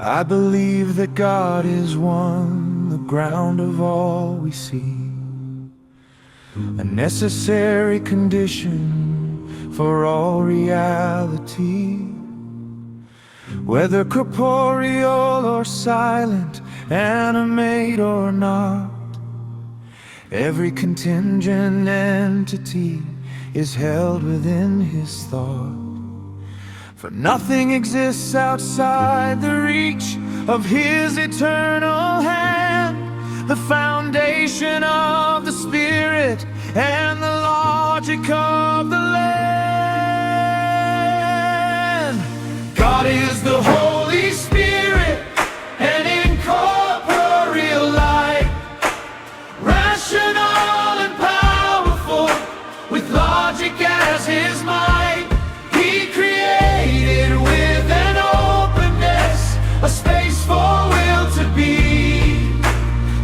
I believe that God is one, the ground of all we see, a necessary condition for all reality. Whether corporeal or silent, animate or not, every contingent entity is held within His thought. For nothing exists outside the reach of His eternal hand, the foundation of the Spirit and the logic of the land. God is the Holy Spirit, an incorporeal light, rational and powerful, with logic as His might. He created with an openness, a space for will to be,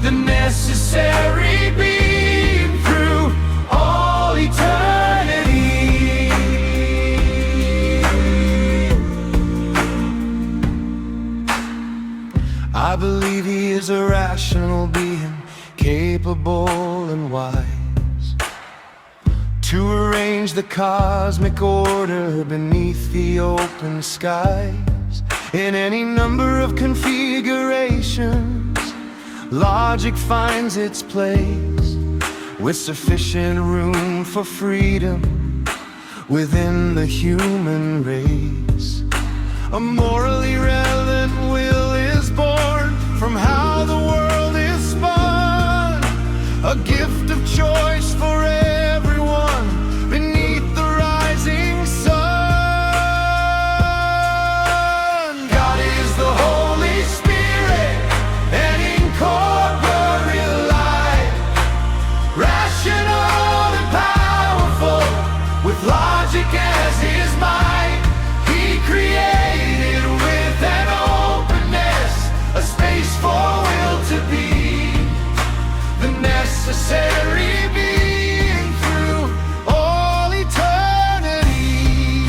the necessary being through all eternity. I believe He is a rational being, capable and wise, to arrange the cosmic order beneath the open skies. In any number of configurations, logic finds its place, with sufficient room for freedom within the human race. A morally relevant will is born from how the world is spun, a gift of choice for everyone beneath the rising sun. God is the Holy Spirit, an incorporeal light, rational and powerful, with logic as His might. He created with an openness, a space for will to be, the necessary being through all eternity.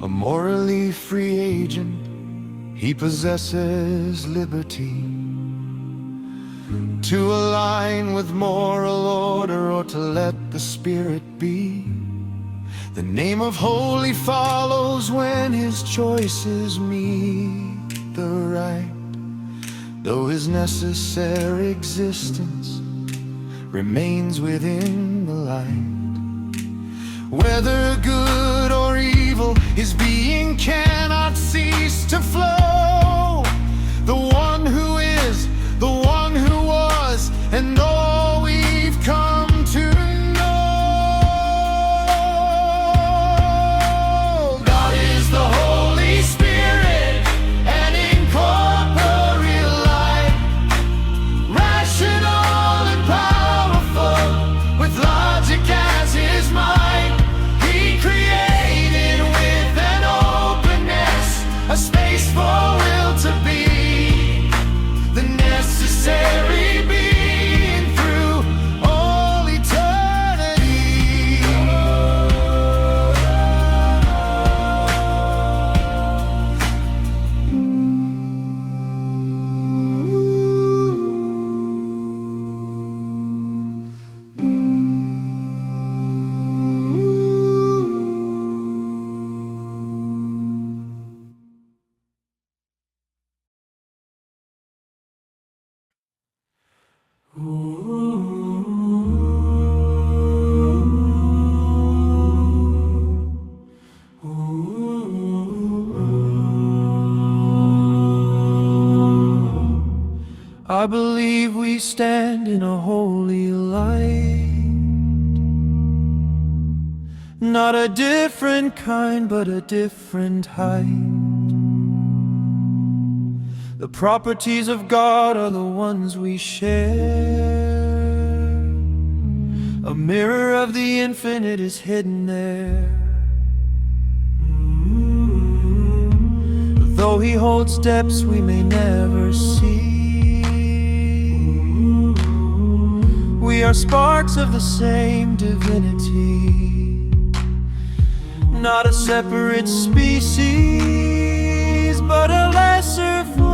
A morally free agent, He possesses liberty to align with moral order or to let the Spirit be. The name of holy follows when His choices meet the right, though His necessary existence remains within the light. Whether good or evil, His being cannot cease to flow. The one who is, the one who was, and all we've come to know. God is the Holy Spirit, an incorporeal light, rational and powerful, with logic as His might. He created with an openness, a space for will to be, the necessary being through all eternity. I believe we stand in a holy light, not a different kind, but a different height. The properties of God are the ones we share. A mirror of the infinite is hidden there. Though He holds depths we may never see, we are sparks of the same divinity. not a separate species, but a lesser flame,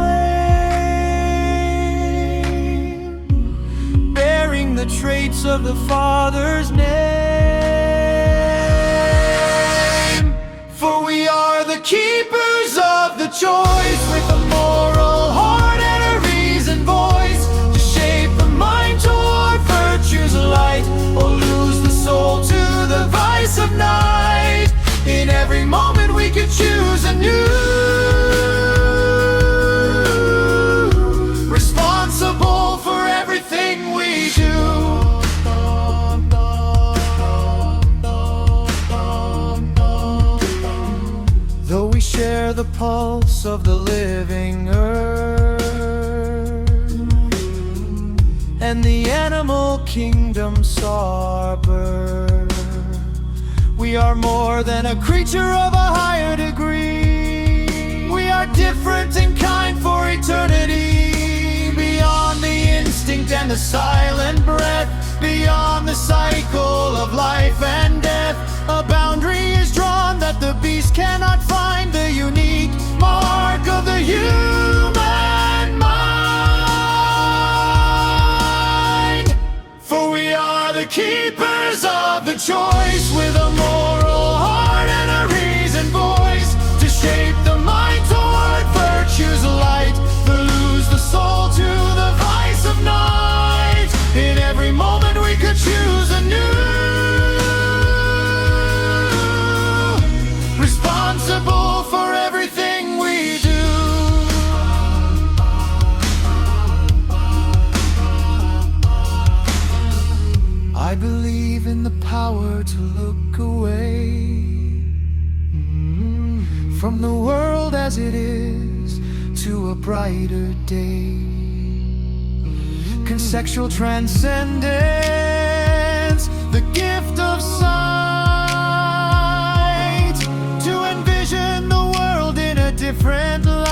bearing the traits of the Father's name. For we are the keepers of the choice, with a moral heart and a reasoned voice, to shape the mind toward virtue's light, or lose the soul to the vice of night. In every moment we could choose anew, responsible for everything we do. Though we share the pulse of the living earth, and the animal kingdom saw our birth, we are more than a creature of a higher degree. We are different in kind for eternity, beyond the instinct and the silent breath, beyond the cycle of life and death. A boundary is drawn that the beast cannot find, the unique mark of the human mind. For we are the keepers of the choice, with a moral heart and a reasoned voice, to shape the mind toward virtue's light, to lose the soul to the vice of night. In every moment we could choose anew, responsible for everything we do. I believe in the power to look away from the world as it is to a brighter day. Conceptual transcendence, the gift of sight, to envision the world in a different light,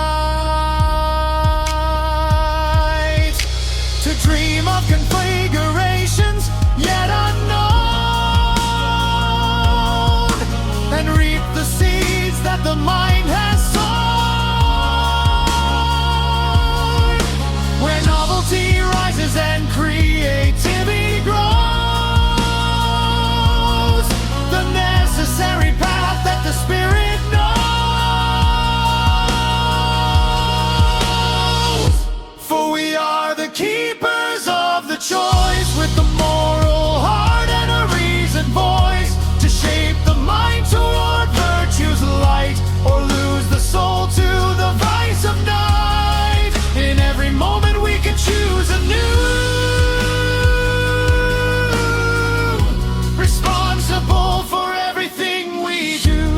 to dream of configurations yet unknown, and reap the seeds that the mind has sown. Where novelty rises and creativity grows, the necessary path that the Spirit knows. For we are the keepers of the choice, with the moral heart and a reasoned voice, to shape the mind toward virtue's light, or lose the soul to the vice of night. In every moment we can choose anew, responsible for everything we do.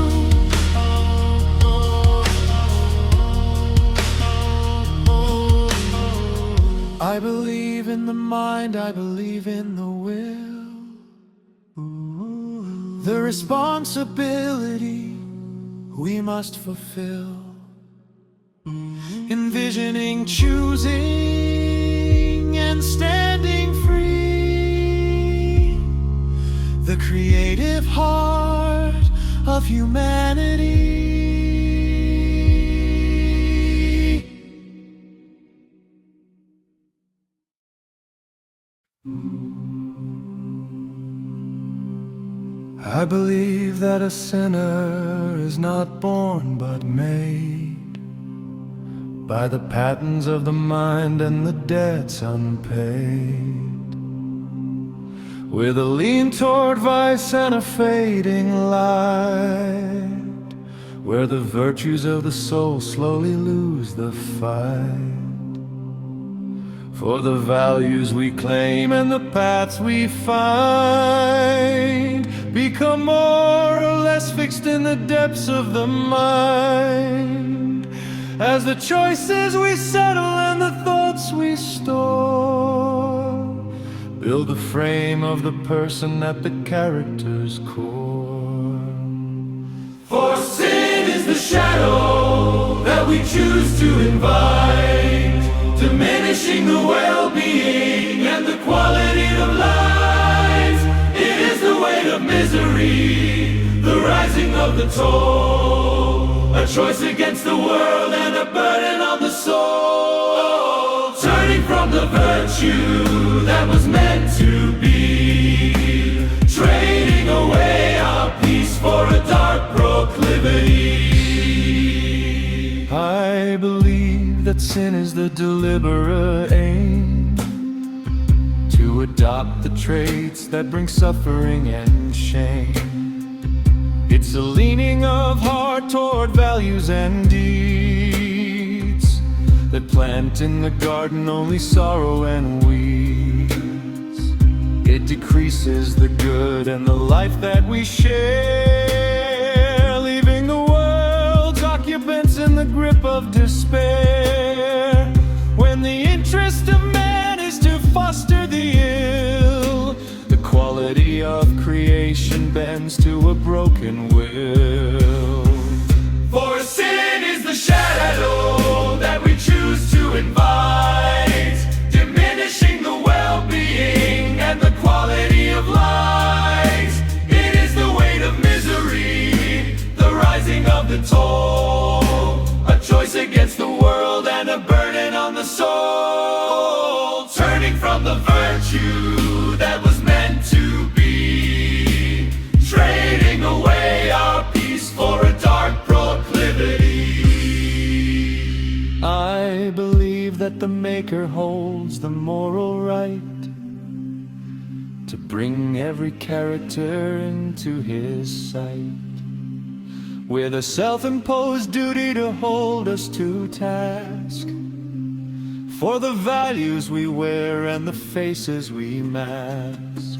I believe in the mind, I believe in the will, the responsibility we must fulfill, envisioning, choosing, and standing free, the creative heart of humanity. I believe that a sinner is not born but made, by the patterns of the mind and the debts unpaid, with a lean toward vice and a fading light, where the virtues of the soul slowly lose the fight. For the values we claim and the paths we find become more or less fixed in the depths of the mind, as the choices we settle and the thoughts we store build the frame of the person at the character's core. For sin is the shadow that we choose to invite, diminishing the well-being and the quality of life. It is the weight of misery, the rising of of the toll, a choice against the world and a burden on the soul. Turning from the virtue that was meant to be, trading away our peace for a dark proclivity. I believe that sin is the deliberate aim to adopt the traits that bring suffering and shame. It's a leaning of heart toward values and deeds that plant in the garden only sorrow and weeds. It decreases the good and the life that we share, leaving the world's occupants in the grip of despair. When the interest of man is to foster the ill, the quality of creation bends to a broken will. For sin is the shadow that we choose to invite, diminishing the well-being and the quality of light. It is the weight of misery, the rising of the toll, a choice against the world and a burden on the soul. Turning from the virtue that was meant to be, trading away our peace for a dark proclivity. I believe that the Maker holds the moral right to bring every character into His sight, with a self-imposed duty to hold us to task for the values we wear and the faces we mask,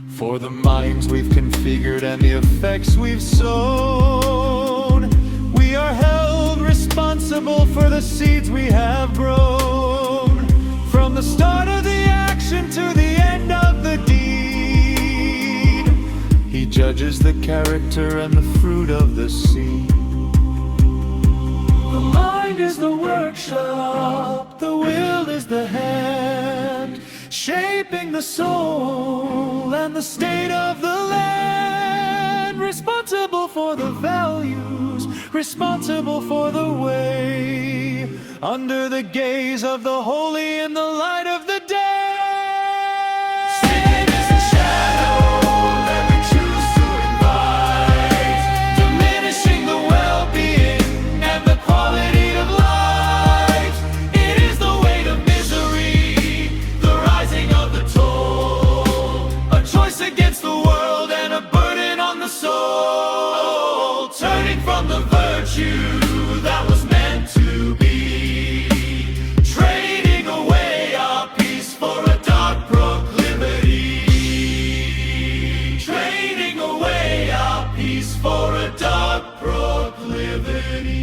for the minds we've configured and the effects we've sown. We are held responsible for the seeds we have grown, from the start of the action to the end of the deed. He judges the character and the fruit of the seed. The mind is the workshop, the will is the hand, shaping the soul and the state of the land. Responsible for the values, responsible for the way, under the gaze of the holy in the light of the day. Sin is the shadow that we choose to invite, diminishing the well-being and the quality of light. It is the weight of misery, the rising of the toll, a choice against the world and a burden on the soul. Turning from the virtue that was meant to be, trading away our peace for a dark proclivity. Trading away our peace for a dark proclivity.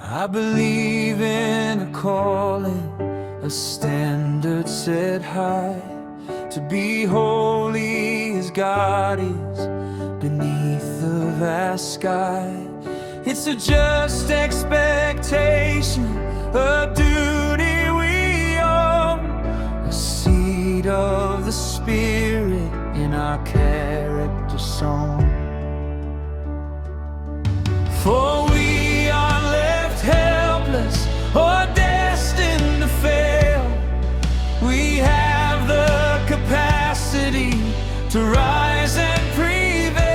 I believe in a calling, a standard set high, to be holy as God is beneath the vast sky. It's a just expectation, a duty we own, a seed of the Spirit in our character sown. For we are left helpless or destined to fail. We have the capacity to rise and prevail.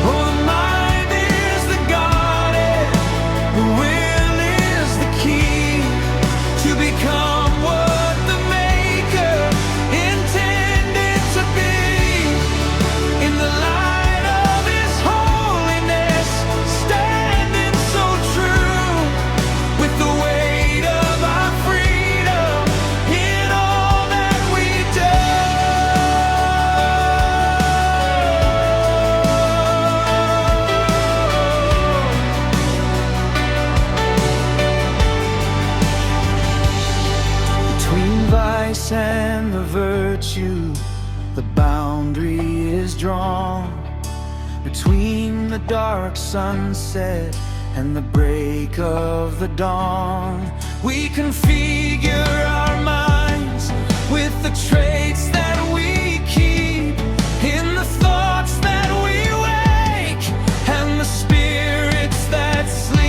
Oh, the mind is the garden, the will is the key to become what the Maker intended to be. In the light of His holiness, standing so true, with the weight of our freedom in all that we do. Between vice and the virtue, the boundary is drawn between the dark sunset and the break of the dawn. We configure our minds with the traits that we keep in the thoughts that we wake and the spirits that sleep.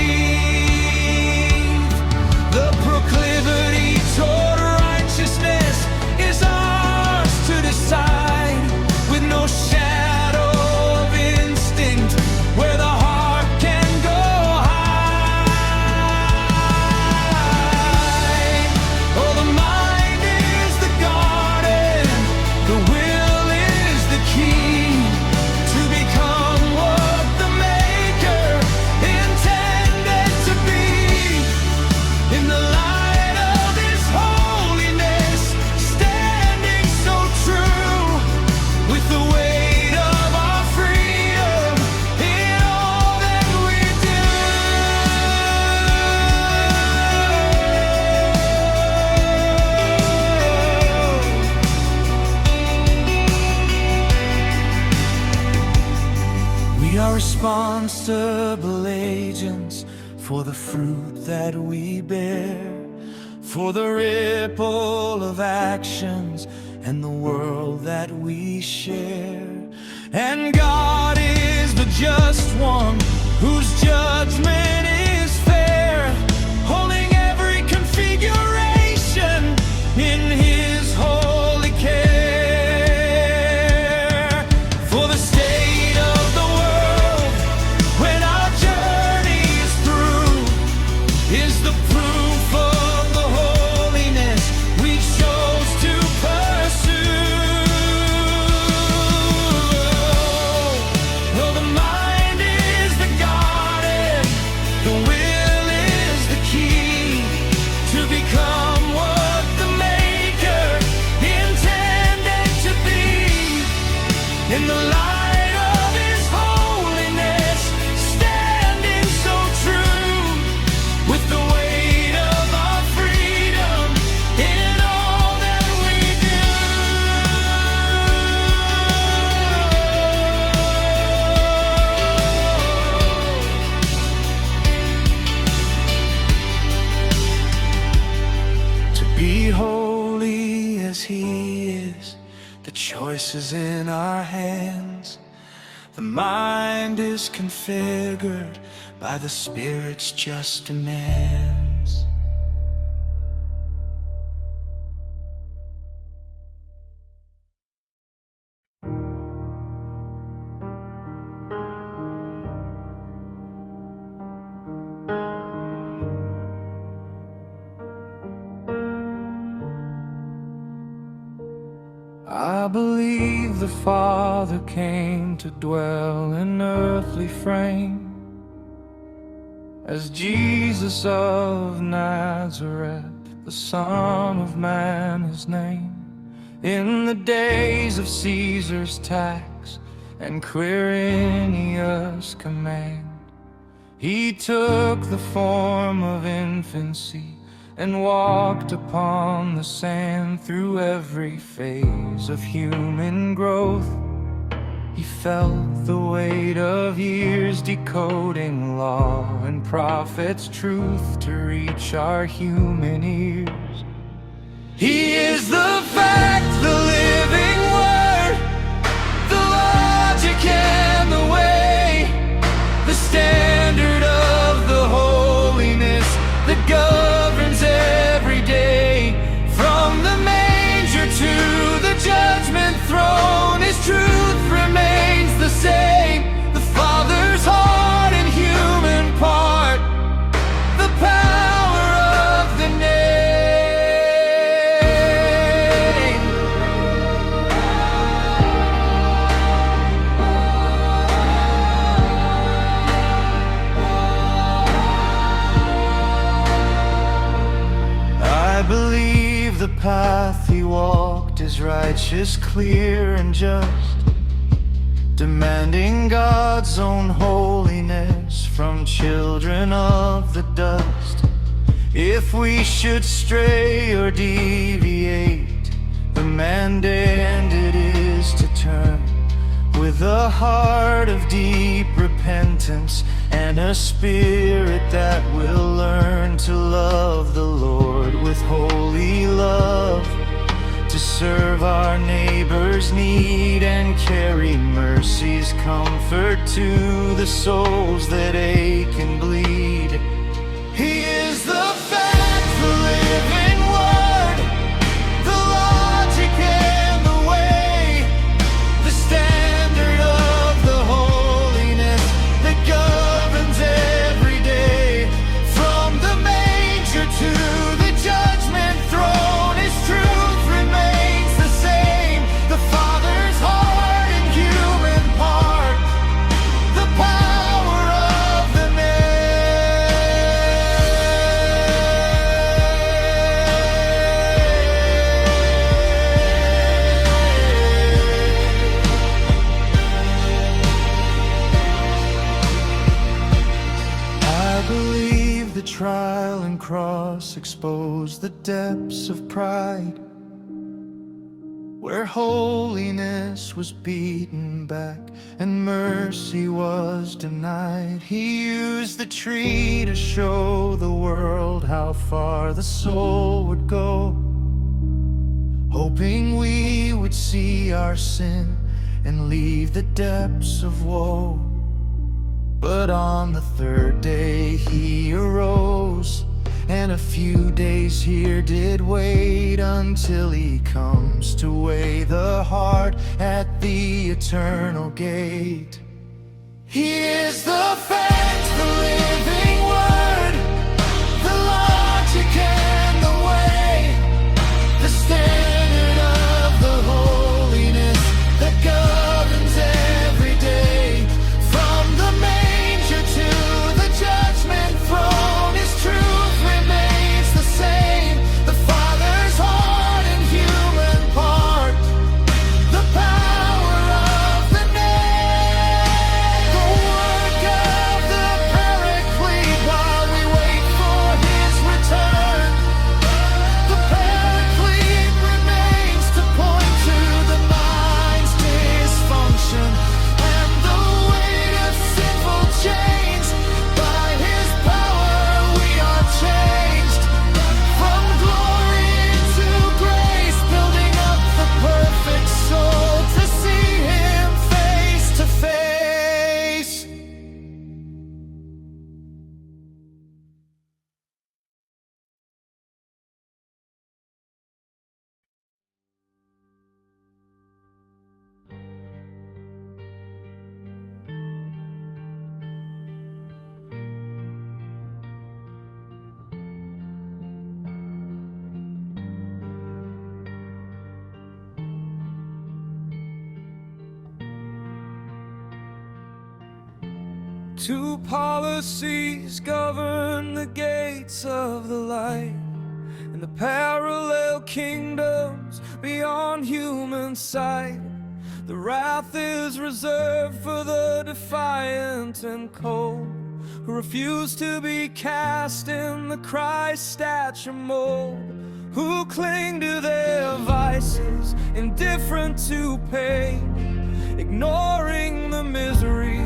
The proclivity toward righteousness is ours to decide, with no shadow of instinct where the heart can go high. Oh, the mind is the garden, the will is the key to become what the Maker intended to be. In the light of His holiness, standing so true, with the weight of our freedom in all that we do. We are responsible agents for the fruit that we bear, for the ripple of actions and the world that we share. And God is the just one whose judgment is fair, holding every configuration in His holy care. For the state of the world when our journey is through is the proof of the holiness we chose to pursue. Though the mind is the garden, the will is the key to become what the Maker intended to be. In the light of His holiness, standing so true, with the weight of our freedom in all that we do. To be holy as He is, the choice is in our hands. The mind is configured by the Spirit's just demands. I believe the Father came to dwell in earthly frame as Jesus of Nazareth, the Son of Man His name. In the days of Caesar's tax and Quirinius' command, He took the form of infancy and walked upon the sand. Through every phase of human growth, He felt the weight of years, decoding law and prophets' truth to reach our human ears. He is the fact, the living word, the logic and the way, the standard of the holiness that governs every day. From the manger to the judgment throne, His truth remains the same. The Father's heart and human part, the power of the name. I believe the path He walked is righteous, clear and just, demanding God's own holiness from children of the dust. If we should stray or deviate, commanded it is to turn with a heart of deep repentance and a spirit that will learn to love the Lord with holy love, to serve our neighbor's need and carry mercy's comfort to the souls that ache and bleed. He is the fact, the living word, the logic and the way, the standard of the holiness that governs every day. From the manger to the judgment throne, His truth remains the same. The Father's heart and human part, the power of the name. I believe the trial and cross exposed the depths of pride, where holiness was beaten back and mercy was denied. He used the tree to show the world how far the soul would go, hoping we would see our sin and leave the depths of woe. But on the third day He arose, and a few days here did wait until He comes to weigh the heart at the eternal gate. He is the fact, the living word, the logic and the way, the standard of the holiness that governs every day. From the manger to the judgment throne, His truth remains the same. The Father's heart and human part, the power of the name. The work of the Paraclete while we wait for His return. The Paraclete remains to point to the mind's dysfunction and the weight of sinful chains. By His power we are changed from glory into grace, building up the perfect soul to see Him face to face. Two policies govern the gates of the light, and the parallel kingdoms beyond human sight. The wrath is reserved for the defiant and cold, who refuse to be cast in the Christ stature mold, who cling to their vices, indifferent to pain, ignoring the misery,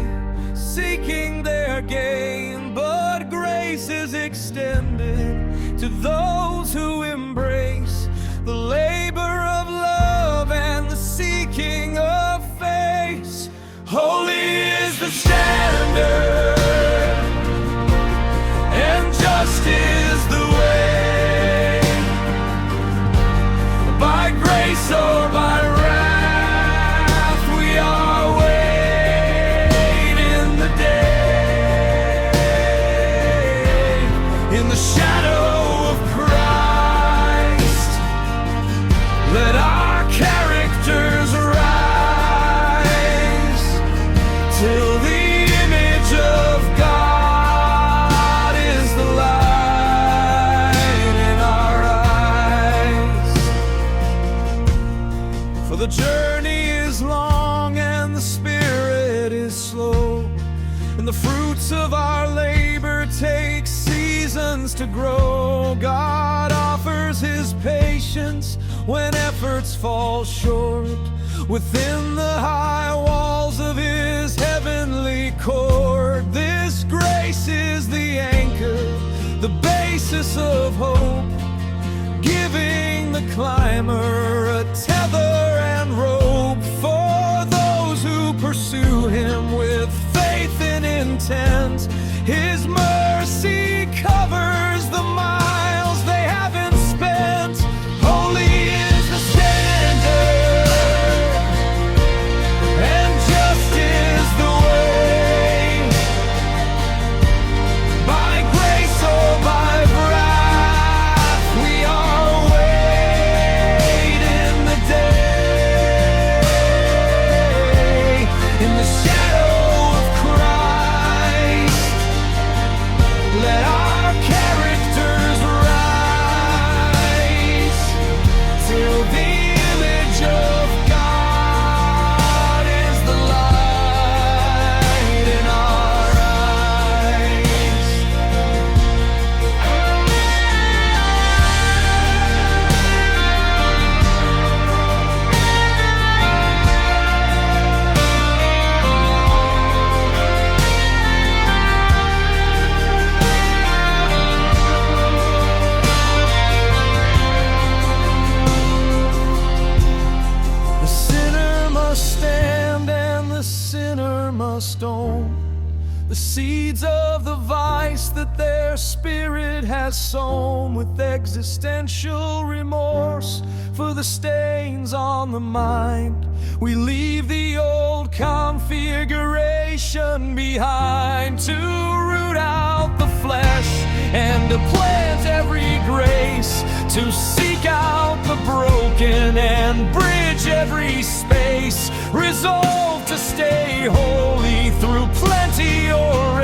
seeking their gain. But grace is extended to those who embrace the labor of love and the seeking of face. Holy is the standard, and just is the way. By grace or by wrath we are waiting the day. In the shadow of Christ, let our characters rise till the image of God is the light in our eyes. For the journey is long and the spirit is slow, and the fruits of our labor take seasons to grow. God offers offers his patience when efforts fall short. Within the high walls of his heavenly court, this grace is the anchor, the basis of hope, giving the climber a tether and rope. For those who pursue him with faith and intent, his mercy covers the miles they haven't spent. Holy is the standard, and just is the way. By grace or by wrath, we are weighed in the day. In the shadow of Christ, let our characters rise, till the image of God is the light in our eyes. The sinner must stand and the sinner must own the seeds of the vice that their spirit has sown. With existential remorse for the stains on the mind, we leave the old configuration behind, to root out the flesh and to plant every grace, to seek out the broken and bridge every space, resolved to stay holy through plenty or